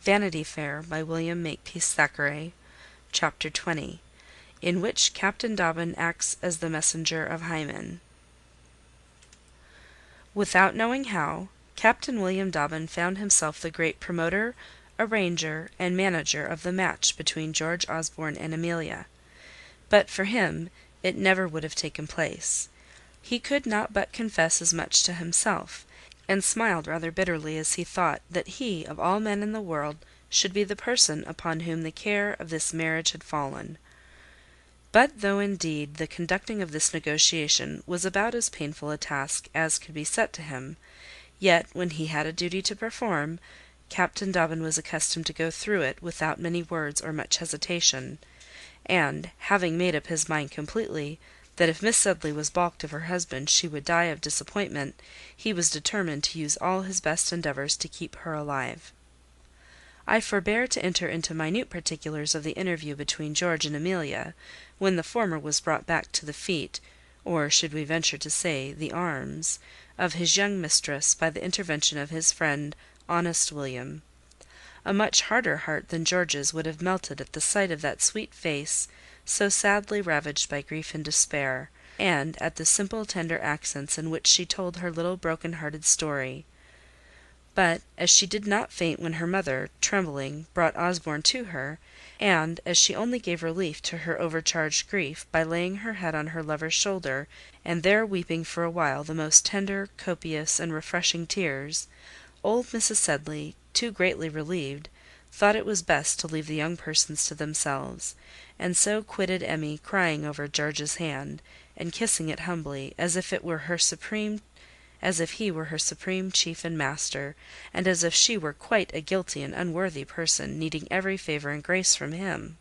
Vanity Fair by William Makepeace Thackeray. Chapter 20. In Which Captain Dobbin Acts as the Messenger of Hymen. Without knowing how, Captain William Dobbin found himself the great promoter, arranger, and manager of the match between George Osborne and Amelia. But for him it never would have taken place. He could not but confess as much to himself, and smiled rather bitterly as he thought that he, of all men in the world, should be the person upon whom the care of this marriage had fallen. But though indeed the conducting of this negotiation was about as painful a task as could be set to him, yet when he had a duty to perform, Captain Dobbin was accustomed to go through it without many words or much hesitation, and, having made up his mind completely that if Miss Sedley was balked of her husband she would die of disappointment, he was determined to use all his best endeavours to keep her alive. I forbear to enter into minute particulars of the interview between George and Amelia, when the former was brought back to the feet, or should we venture to say, the arms, of his young mistress by the intervention of his friend, honest William. A much harder heart than George's would have melted at the sight of that sweet face, so sadly ravaged by grief and despair, and at the simple tender accents in which she told her little broken-hearted story. But as she did not faint when her mother, trembling, brought Osborne to her, and as she only gave relief to her overcharged grief by laying her head on her lover's shoulder, and there weeping for a while the most tender, copious, and refreshing tears, old Mrs. Sedley, too greatly relieved, thought it was best to leave the young persons to themselves, and so quitted Emmy crying over George's hand, and kissing it humbly, as if he were her supreme chief and master, and as if she were quite a guilty and unworthy person, needing every favour and grace from him.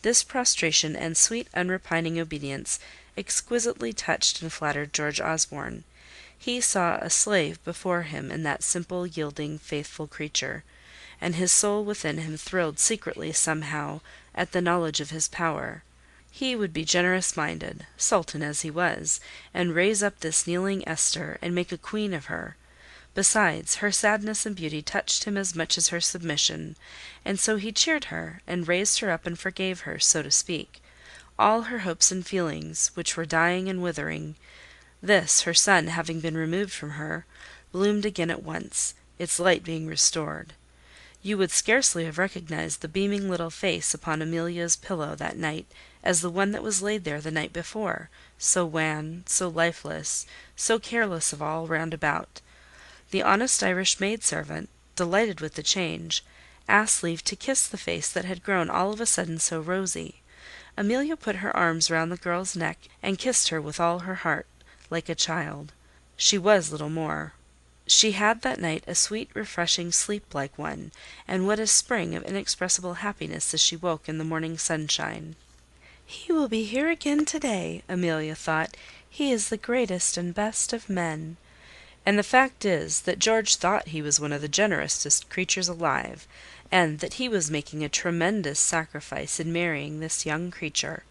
This prostration and sweet unrepining obedience exquisitely touched and flattered George Osborne. He saw a slave before him in that simple, yielding, faithful creature, and his soul within him thrilled secretly somehow at the knowledge of his power. He would be generous-minded, sultan as he was, and raise up this kneeling Esther, and make a queen of her. Besides, her sadness and beauty touched him as much as her submission, and so he cheered her, and raised her up and forgave her, so to speak, all her hopes and feelings, which were dying and withering. This, her sun having been removed from her, bloomed again at once, its light being restored. You would scarcely have recognised the beaming little face upon Amelia's pillow that night as the one that was laid there the night before, so wan, so lifeless, so careless of all round about. The honest Irish maid-servant, delighted with the change, asked leave to kiss the face that had grown all of a sudden so rosy. Amelia put her arms round the girl's neck, and kissed her with all her heart, like a child. She was little more. She had that night a sweet, refreshing sleep like one, and what a spring of inexpressible happiness as she woke in the morning sunshine. "He will be here again to-day," Amelia thought. "He is the greatest and best of men." And the fact is, that George thought he was one of the generousest creatures alive, and that he was making a tremendous sacrifice in marrying this young creature.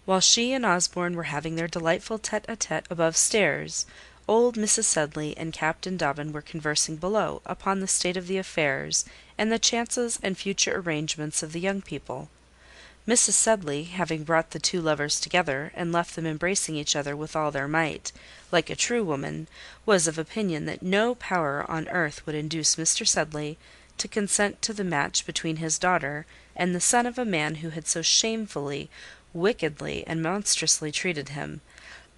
While she and Osborne were having their delightful tête-à-tête above stairs, old Mrs. Sedley and Captain Dobbin were conversing below upon the state of the affairs, and the chances and future arrangements of the young people. Mrs. Sedley, having brought the two lovers together, and left them embracing each other with all their might, like a true woman, was of opinion that no power on earth would induce Mr. Sedley to consent to the match between his daughter and the son of a man who had so shamefully, wickedly, and monstrously treated him;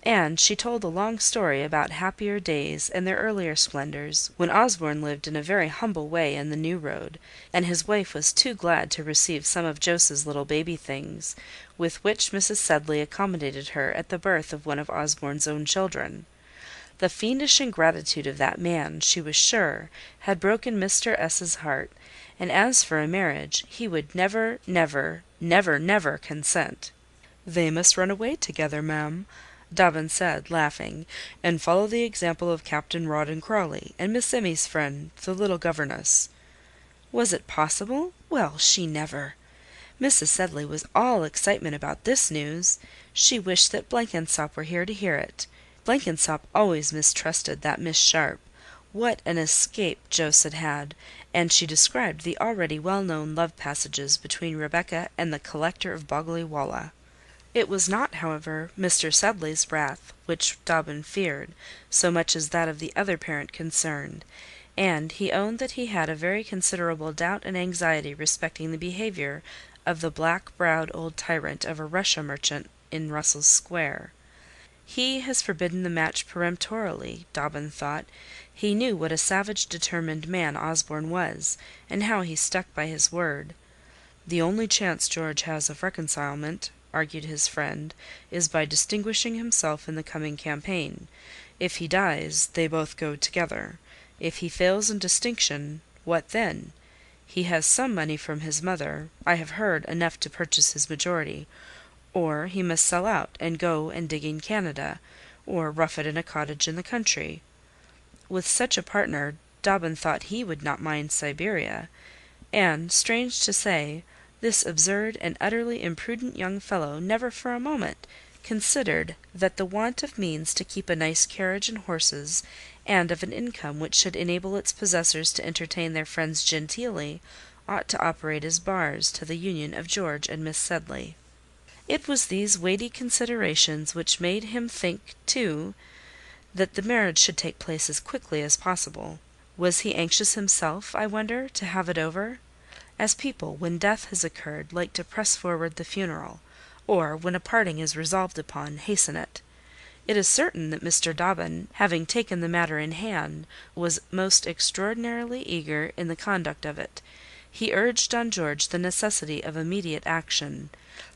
and she told a long story about happier days and their earlier splendours, when Osborne lived in a very humble way in the New Road, and his wife was too glad to receive some of Joseph's little baby things, with which Mrs. Sedley accommodated her at the birth of one of Osborne's own children. The fiendish ingratitude of that man, she was sure, had broken Mr. S.'s heart, and as for a marriage, he would never, never, never, never consent. "They must run away together, ma'am," Dobbin said, laughing, "and follow the example of Captain Rawdon Crawley, and Miss Emmy's friend, the little governess." Was it possible? Well, she never! Mrs. Sedley was all excitement about this news. She wished that Blenkinsop were here to hear it. Blenkinsop always mistrusted that Miss Sharp. What an escape Jos had had, and she described the already well-known love passages between Rebecca and the collector of Boggley Wollah. It was not, however, Mr. Sedley's wrath which Dobbin feared so much as that of the other parent concerned, and he owned that he had a very considerable doubt and anxiety respecting the behaviour of the black-browed old tyrant of a Russia merchant in Russell Square. He has forbidden the match peremptorily, Dobbin thought. He knew what a savage determined man Osborne was, and how he stuck by his word. "The only chance George has of reconcilement," argued his friend, "is by distinguishing himself in the coming campaign. If he dies, they both go together. If he fails in distinction, what then? He has some money from his mother, I have heard enough to purchase his majority. Or he must sell out, and go and dig in Canada, or rough it in a cottage in the country." With such a partner, Dobbin thought he would not mind Siberia; and, strange to say, this absurd and utterly imprudent young fellow never for a moment considered that the want of means to keep a nice carriage and horses, and of an income which should enable its possessors to entertain their friends genteelly, ought to operate as bars to the union of George and Miss Sedley. It was these weighty considerations which made him think, too, that the marriage should take place as quickly as possible. Was he anxious himself, I wonder, to have it over? As people, when death has occurred, like to press forward the funeral, or, when a parting is resolved upon, hasten it. It is certain that Mr. Dobbin, having taken the matter in hand, was most extraordinarily eager in the conduct of it. He urged on George the necessity of immediate action.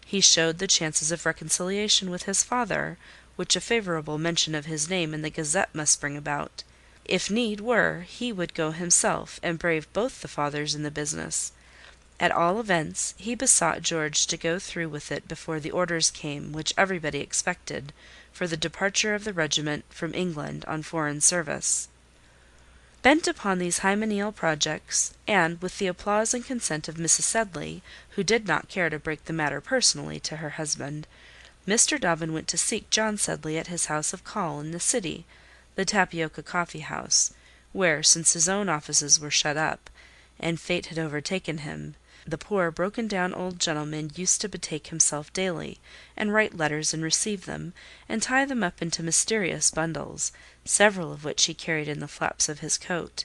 He showed the chances of reconciliation with his father, which a favourable mention of his name in the Gazette must bring about. If need were, he would go himself, and brave both the fathers in the business. At all events, he besought George to go through with it before the orders came, which everybody expected, for the departure of the regiment from England on foreign service. Bent upon these hymeneal projects, and with the applause and consent of Mrs. Sedley, who did not care to break the matter personally to her husband, Mr. Dobbin went to seek John Sedley at his house of call in the city, the Tapioca Coffee House, where, since his own offices were shut up, and fate had overtaken him, the poor broken-down old gentleman used to betake himself daily, and write letters and receive them, and tie them up into mysterious bundles, several of which he carried in the flaps of his coat.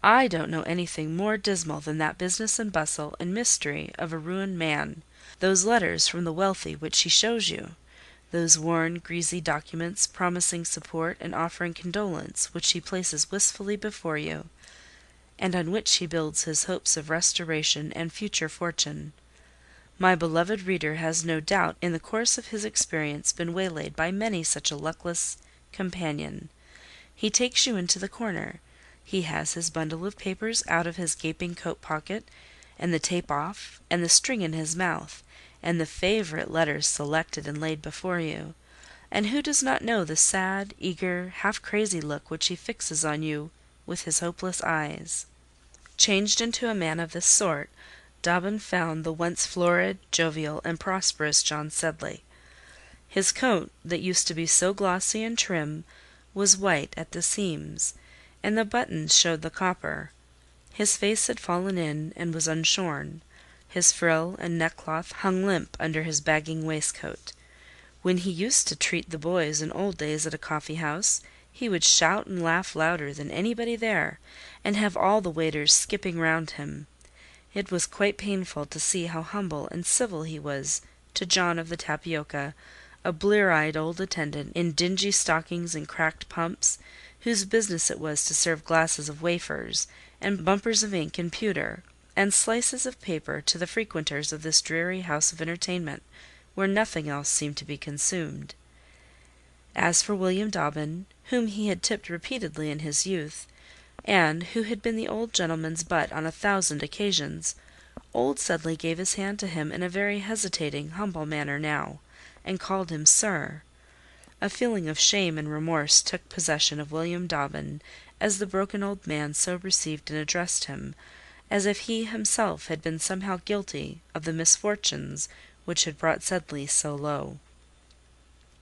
I don't know anything more dismal than that business and bustle and mystery of a ruined man. Those letters from the wealthy which he shows you, those worn, greasy documents promising support and offering condolence which he places wistfully before you, and on which he builds his hopes of restoration and future fortune. My beloved reader has no doubt in the course of his experience been waylaid by many such a luckless companion. He takes you into the corner. He has his bundle of papers out of his gaping coat pocket, and the tape off, and the string in his mouth, and the favourite letters selected and laid before you. And who does not know the sad, eager, half-crazy look which he fixes on you with his hopeless eyes? Changed into a man of this sort, Dobbin found the once florid, jovial, and prosperous John Sedley. His coat, that used to be so glossy and trim, was white at the seams, and the buttons showed the copper. His face had fallen in, and was unshorn. His frill and neckcloth hung limp under his bagging waistcoat. When he used to treat the boys in old days at a coffee-house, he would shout and laugh louder than anybody there, and have all the waiters skipping round him. It was quite painful to see how humble and civil he was to John of the Tapioca, a blear-eyed old attendant in dingy stockings and cracked pumps, whose business it was to serve glasses of wafers, and bumpers of ink and pewter, and slices of paper to the frequenters of this dreary house of entertainment, where nothing else seemed to be consumed. As for William Dobbin, whom he had tipped repeatedly in his youth, and who had been the old gentleman's butt on 1,000 occasions, old Sedley gave his hand to him in a very hesitating, humble manner now, and called him "Sir." A feeling of shame and remorse took possession of William Dobbin as the broken old man so received and addressed him, as if he himself had been somehow guilty of the misfortunes which had brought Sedley so low.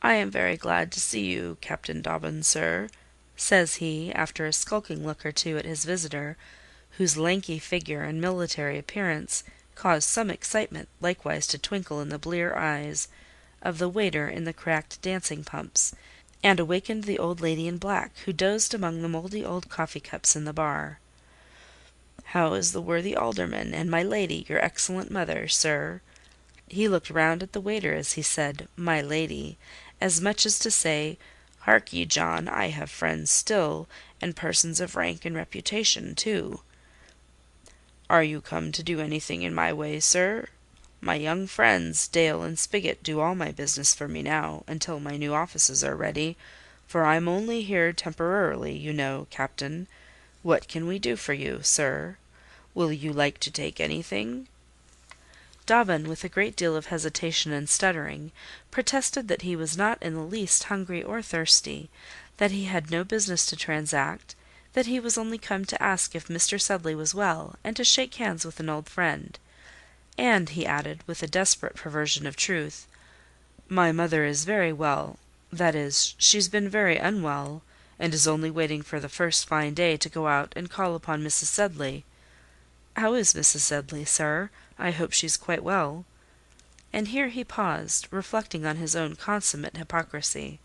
"I am very glad to see you, Captain Dobbin, sir," says he, after a skulking look or two at his visitor, whose lanky figure and military appearance caused some excitement likewise to twinkle in the blear eyes of the waiter in the cracked dancing-pumps, and awakened the old lady in black, who dozed among the mouldy old coffee-cups in the bar. "How is the worthy alderman, and my lady, your excellent mother, sir?" He looked round at the waiter as he said "my lady," as much as to say, "Hark ye, John, I have friends still, and persons of rank and reputation too." "Are you come to do anything in my way, sir? My young friends, Dale and Spigot, do all my business for me now, until my new offices are ready, for I'm only here temporarily, you know, Captain. What can we do for you, sir? Will you like to take anything?" Dobbin, with a great deal of hesitation and stuttering, protested that he was not in the least hungry or thirsty, that he had no business to transact, that he was only come to ask if Mr. Sedley was well, and to shake hands with an old friend. And, he added, with a desperate perversion of truth, "My mother is very well; that is, she's been very unwell, and is only waiting for the first fine day to go out and call upon Mrs. Sedley." "How is Mrs. Sedley, sir? I hope she's quite well." And here he paused, reflecting on his own consummate hypocrisy;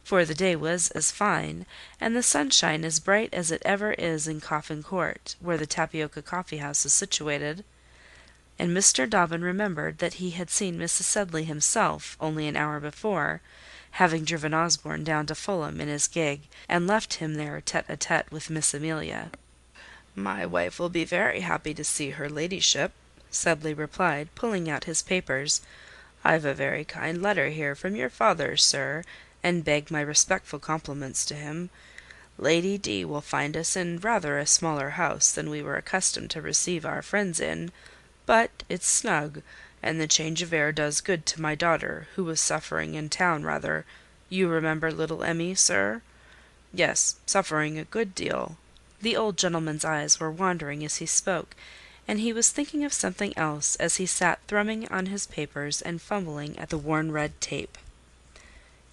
for the day was as fine, and the sunshine as bright as it ever is in Coffin Court, where the Tapioca Coffee House is situated; and Mr. Dobbin remembered that he had seen Mrs. Sedley himself only an hour before, having driven Osborne down to Fulham in his gig, and left him there tête-à-tête with Miss Amelia. "My wife will be very happy to see her ladyship," Sedley replied, pulling out his papers. "I've a very kind letter here from your father, sir, and beg my respectful compliments to him. Lady D. will find us in rather a smaller house than we were accustomed to receive our friends in, but it's snug, and the change of air does good to my daughter, who was suffering in town rather. You remember little Emmy, sir? Yes, suffering a good deal." The old gentleman's eyes were wandering as he spoke, and he was thinking of something else as he sat thrumming on his papers and fumbling at the worn red tape.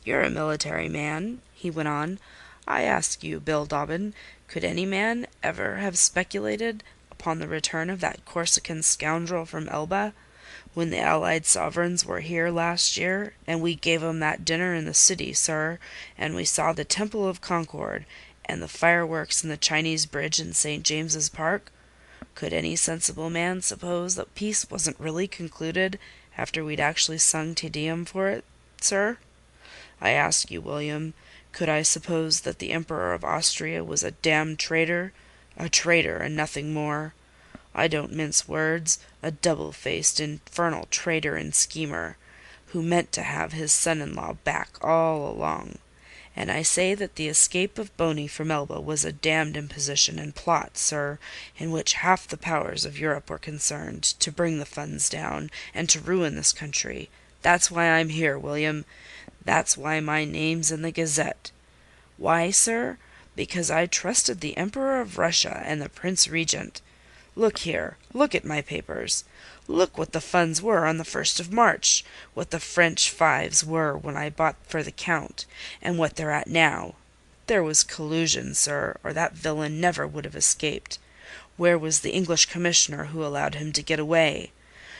"You're a military man," he went on. "I ask you, Bill Dobbin, could any man ever have speculated upon the return of that Corsican scoundrel from Elba, when the allied sovereigns were here last year, and we gave 'em that dinner in the city, sir, and we saw the Temple of Concord, and the fireworks in the Chinese bridge in St. James's Park? Could any sensible man suppose that peace wasn't really concluded after we'd actually sung Te Deum for it, sir? I ask you, William, could I suppose that the Emperor of Austria was a damned traitor? A traitor, and nothing more. I don't mince words, a double-faced, infernal traitor and schemer, who meant to have his son-in-law back all along. And I say that the escape of Boney from Elba was a damned imposition and plot, sir, in which half the powers of Europe were concerned, to bring the funds down, and to ruin this country. That's why I'm here, William. That's why my name's in the Gazette. Why, sir? Because I trusted the Emperor of Russia and the Prince Regent. Look here, look at my papers. Look what the funds were on the 1st of March, what the French fives were when I bought for the Count, and what they're at now. There was collusion, sir, or that villain never would have escaped. Where was the English commissioner who allowed him to get away?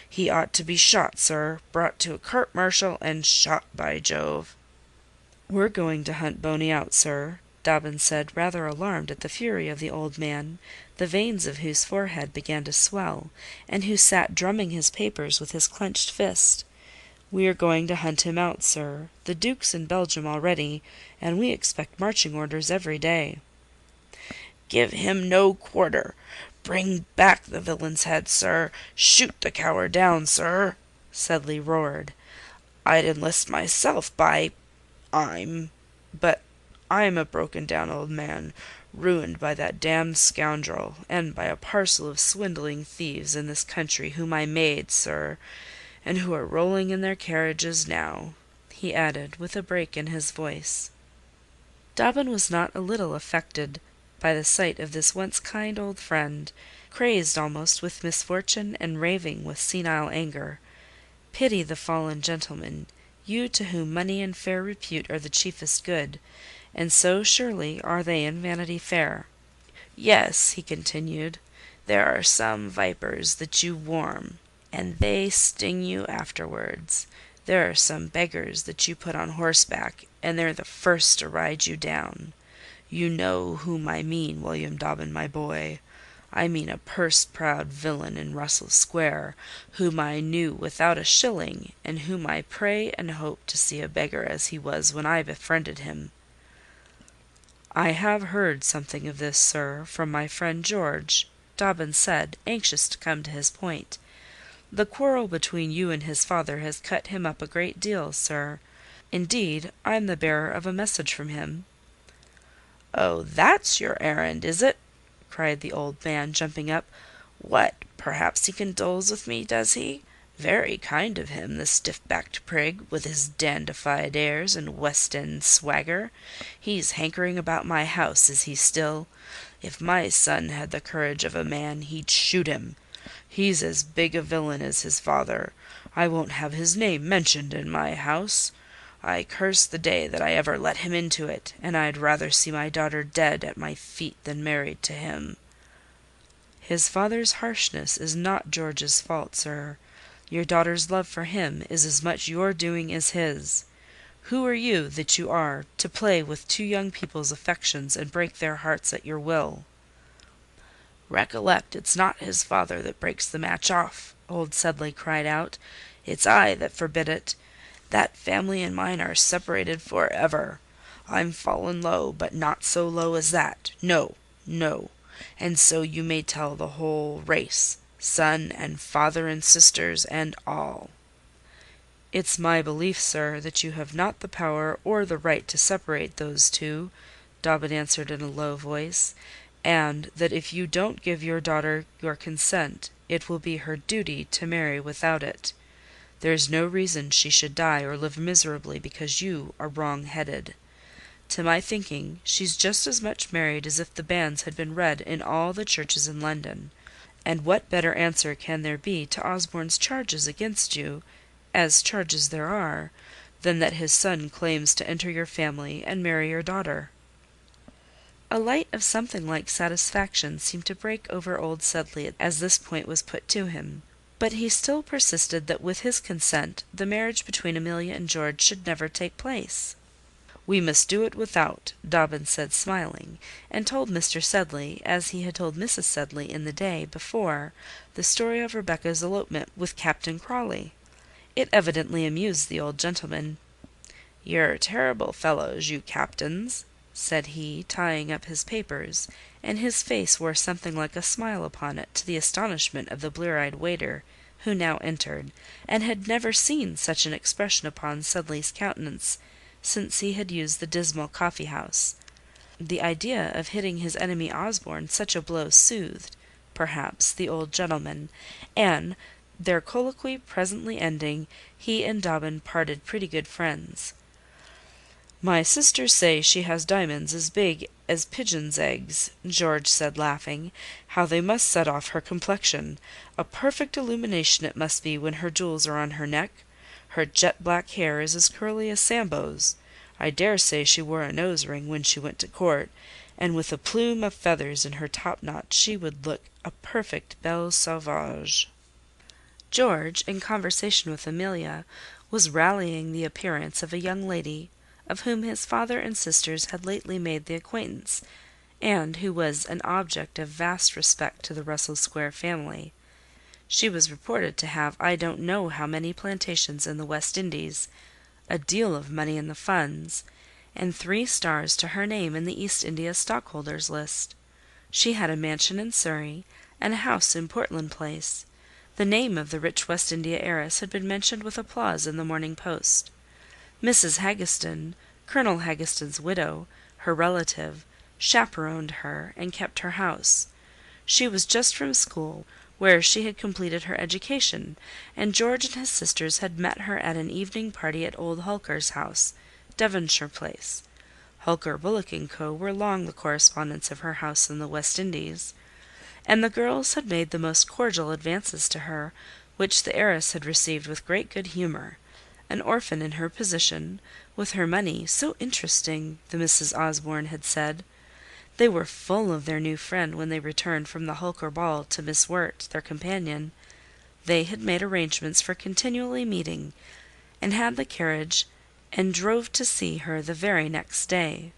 He ought to be shot, sir, brought to a court-martial, and shot, by Jove." "We're going to hunt Boney out, sir," Dobbin said, rather alarmed at the fury of the old man, the veins of whose forehead began to swell, and who sat drumming his papers with his clenched fist. "We are going to hunt him out, sir. The Duke's in Belgium already, and we expect marching orders every day." "Give him no quarter. Bring back the villain's head, sir. Shoot the coward down, sir," Sedley roared. "I'd enlist myself but I'm a broken-down old man, ruined by that damned scoundrel, and by a parcel of swindling thieves in this country whom I made, sir, and who are rolling in their carriages now," he added, with a break in his voice. Dobbin was not a little affected by the sight of this once kind old friend, crazed almost with misfortune and raving with senile anger. Pity the fallen gentleman, you to whom money and fair repute are the chiefest good, and so surely are they in Vanity Fair. Yes," he continued, "there are some vipers that you warm, and they sting you afterwards. There are some beggars that you put on horseback, and they're the first to ride you down. You know whom I mean, William Dobbin, my boy. I mean a purse-proud villain in Russell Square, whom I knew without a shilling, and whom I pray and hope to see a beggar as he was when I befriended him." "I have heard something of this, sir, from my friend George," Dobbin said, anxious to come to his point. "The quarrel between you and his father has cut him up a great deal, sir. Indeed, I'm the bearer of a message from him." "Oh, that's your errand, is it?" cried the old man, jumping up. "What, perhaps he condoles with me, does he? Very kind of him, the stiff-backed prig, with his dandified airs and West End swagger. He's hankering about my house, is he still? If my son had the courage of a man, he'd shoot him. He's as big a villain as his father. I won't have his name mentioned in my house. I curse the day that I ever let him into it, and I'd rather see my daughter dead at my feet than married to him." "His father's harshness is not George's fault, sir. Your daughter's love for him is as much your doing as his. Who are you, that you are, to play with two young people's affections and break their hearts at your will?" "Recollect, it's not his father that breaks the match off," old Sedley cried out. "It's I that forbid it. That family and mine are separated for ever. I'm fallen low, but not so low as that. No, no. And so you may tell the whole race, son and father and sisters and all." "It's my belief, sir, that you have not the power or the right to separate those two," Dobbin answered in a low voice, "and that if you don't give your daughter your consent, it will be her duty to marry without it. There's no reason she should die or live miserably because you are wrong-headed. To my thinking, she's just as much married as if the banns had been read in all the churches in London. And what better answer can there be to Osborne's charges against you, as charges there are, than that his son claims to enter your family and marry your daughter?" A light of something like satisfaction seemed to break over old Sedley as this point was put to him, but he still persisted that with his consent the marriage between Amelia and George should never take place. "We must do it without," Dobbin said, smiling, and told Mr. Sedley, as he had told Mrs. Sedley in the day before, the story of Rebecca's elopement with Captain Crawley. It evidently amused the old gentleman. "You're terrible fellows, you captains," said he, tying up his papers, and his face wore something like a smile upon it, to the astonishment of the blear-eyed waiter, who now entered, and had never seen such an expression upon Sedley's countenance since he had used the dismal coffee-house. The idea of hitting his enemy Osborne such a blow soothed, perhaps, the old gentleman, and, their colloquy presently ending, he and Dobbin parted pretty good friends. "My sisters say she has diamonds as big as pigeons' eggs," George said, laughing. "How they must set off her complexion! A perfect illumination it must be when her jewels are on her neck. Her jet-black hair is as curly as Sambo's. I dare say she wore a nose-ring when she went to court, and with a plume of feathers in her top-knot she would look a perfect belle sauvage." George, in conversation with Amelia, was rallying the appearance of a young lady of whom his father and sisters had lately made the acquaintance, and who was an object of vast respect to the Russell Square family. She was reported to have I don't know how many plantations in the West Indies, a deal of money in the funds, and 3 stars to her name in the East India stockholders' list. She had a mansion in Surrey, and a house in Portland Place. The name of the rich West India heiress had been mentioned with applause in the Morning Post. Mrs. Haggiston, Colonel Haggiston's widow, her relative, chaperoned her and kept her house. She was just from school, where she had completed her education, and George and his sisters had met her at an evening party at old Hulker's house, Devonshire Place. Hulker, Bullock & Co. were long the correspondents of her house in the West Indies, and the girls had made the most cordial advances to her, which the heiress had received with great good humour, An orphan in her position, with her money, so interesting, the Misses Osborne had said. They were full of their new friend when they returned from the Holker ball to Miss Wirt, their companion. They had made arrangements for continually meeting, and had the carriage, and drove to see her the very next day.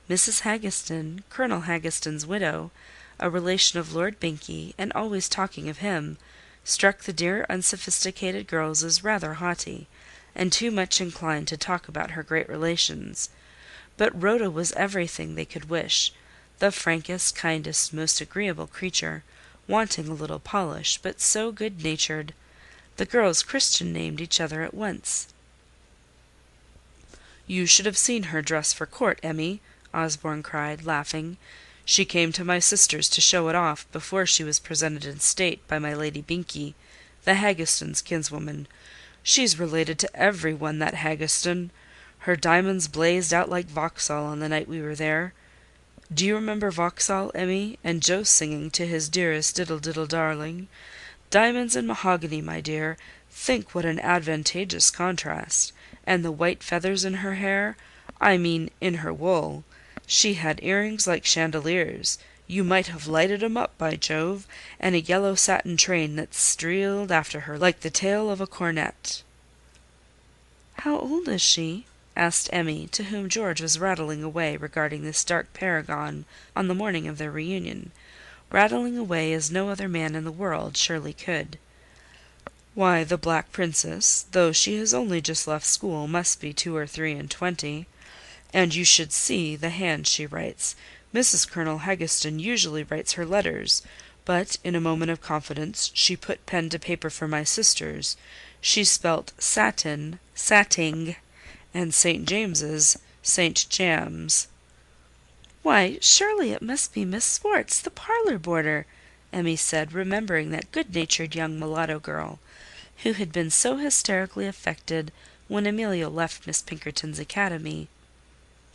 Mrs. Haggiston, Colonel Haggiston's widow, a relation of Lord Binkie, and always talking of him, struck the dear unsophisticated girls as rather haughty, and too much inclined to talk about her great relations. But Rhoda was everything they could wish, the frankest, kindest, most agreeable creature, wanting a little polish, but so good-natured. The girls Christian named each other at once. "You should have seen her dress for court, Emmy," Osborne cried, laughing. "She came to my sister's to show it off, before she was presented in state by my Lady Binkie, the Haggistons' kinswoman. She's related to every one, that Haggiston. Her diamonds blazed out like Vauxhall on the night we were there. Do you remember Vauxhall, Emmy, and Joe singing to his dearest diddle diddle darling? Diamonds and mahogany, my dear, think what an advantageous contrast. And the white feathers in her hair, I mean in her wool. She had earrings like chandeliers, you might have lighted 'em up, by Jove, and a yellow satin train that streeled after her like the tail of a cornet." "How old is she?" asked Emmy, to whom George was rattling away regarding this dark paragon on the morning of their reunion, rattling away as no other man in the world surely could. "Why, the Black Princess, though she has only just left school, must be 2 or 3 and 20. And you should see the hand she writes. Mrs. Colonel Haggiston usually writes her letters, but in a moment of confidence she put pen to paper for my sisters. She spelt satin, satting, and St. James's, St. Jams." "Why, surely it must be Miss Swartz, the parlour boarder," Emmy said, remembering that good-natured young mulatto girl, who had been so hysterically affected when Amelia left Miss Pinkerton's academy.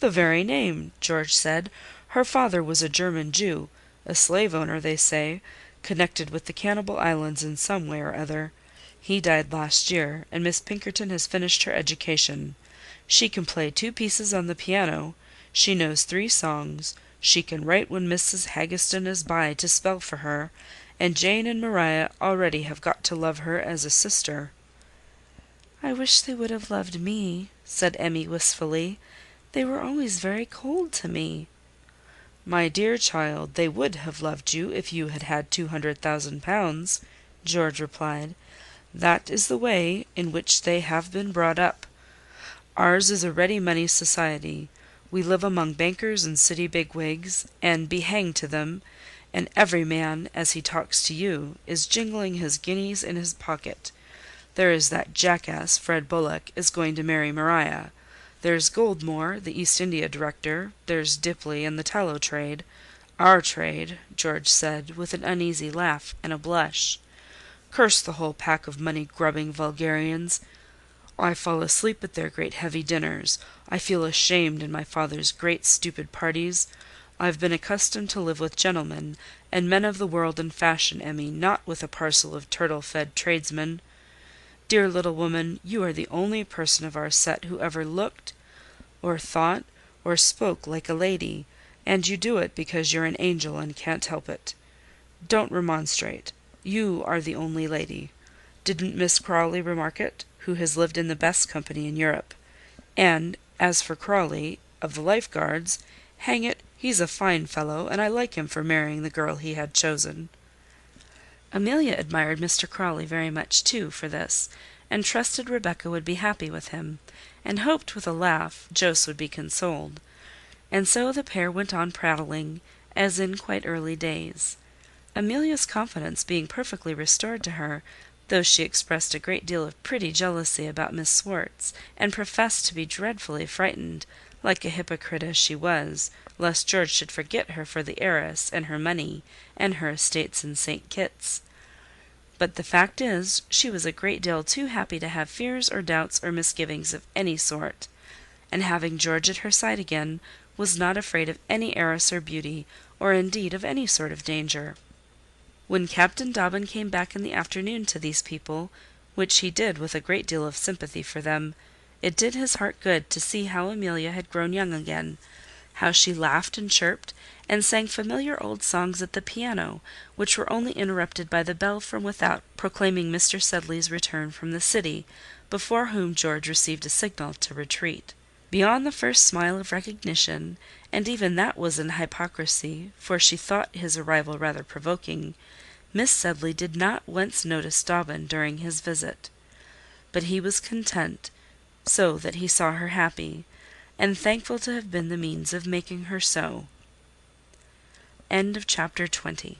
"The very name," George said. "Her father was a German Jew, a slave-owner, they say, connected with the Cannibal Islands in some way or other. He died last year, and Miss Pinkerton has finished her education. She can play 2 pieces on the piano, she knows 3 songs, she can write when Mrs. Haggiston is by to spell for her, and Jane and Maria already have got to love her as a sister." "I wish they would have loved me," said Emmy wistfully. "They were always very cold to me." "My dear child, they would have loved you if you had had 200,000 pounds," George replied. "That is the way in which they have been brought up. Ours is a ready-money society. We live among bankers and city bigwigs, and be hanged to them, and every man, as he talks to you, is jingling his guineas in his pocket. There is that jackass, Fred Bullock, is going to marry Maria. There's Goldmore, the East India director. There's Dipley and the tallow trade. Our trade," George said, with an uneasy laugh and a blush. "Curse the whole pack of money-grubbing vulgarians. I fall asleep at their great heavy dinners. I feel ashamed in my father's great stupid parties. I've been accustomed to live with gentlemen, and men of the world and fashion, Emmy, not with a parcel of turtle-fed tradesmen. Dear little woman, you are the only person of our set who ever looked, or thought, or spoke like a lady, and you do it because you're an angel and can't help it. Don't remonstrate. You are the only lady. Didn't Miss Crawley remark it, who has lived in the best company in Europe? And as for Crawley, of the Life Guards, hang it, he's a fine fellow, and I like him for marrying the girl he had chosen." Amelia admired Mr. Crawley very much too for this, and trusted Rebecca would be happy with him, and hoped with a laugh Jos would be consoled. And so the pair went on prattling, as in quite early days. Amelia's confidence being perfectly restored to her, though she expressed a great deal of pretty jealousy about Miss Swartz, and professed to be dreadfully frightened, like a hypocrite as she was, lest George should forget her for the heiress, and her money, and her estates in St. Kitts. But the fact is, she was a great deal too happy to have fears or doubts or misgivings of any sort, and having George at her side again, was not afraid of any heiress or beauty, or indeed of any sort of danger. When Captain Dobbin came back in the afternoon to these people, which he did with a great deal of sympathy for them. It did his heart good to see how Amelia had grown young again, how she laughed and chirped, and sang familiar old songs at the piano, which were only interrupted by the bell from without proclaiming Mr. Sedley's return from the city, before whom George received a signal to retreat. Beyond the first smile of recognition, and even that was an hypocrisy, for she thought his arrival rather provoking, Miss Sedley did not once notice Dobbin during his visit. But he was content, so that he saw her happy, and thankful to have been the means of making her so. End of chapter 20.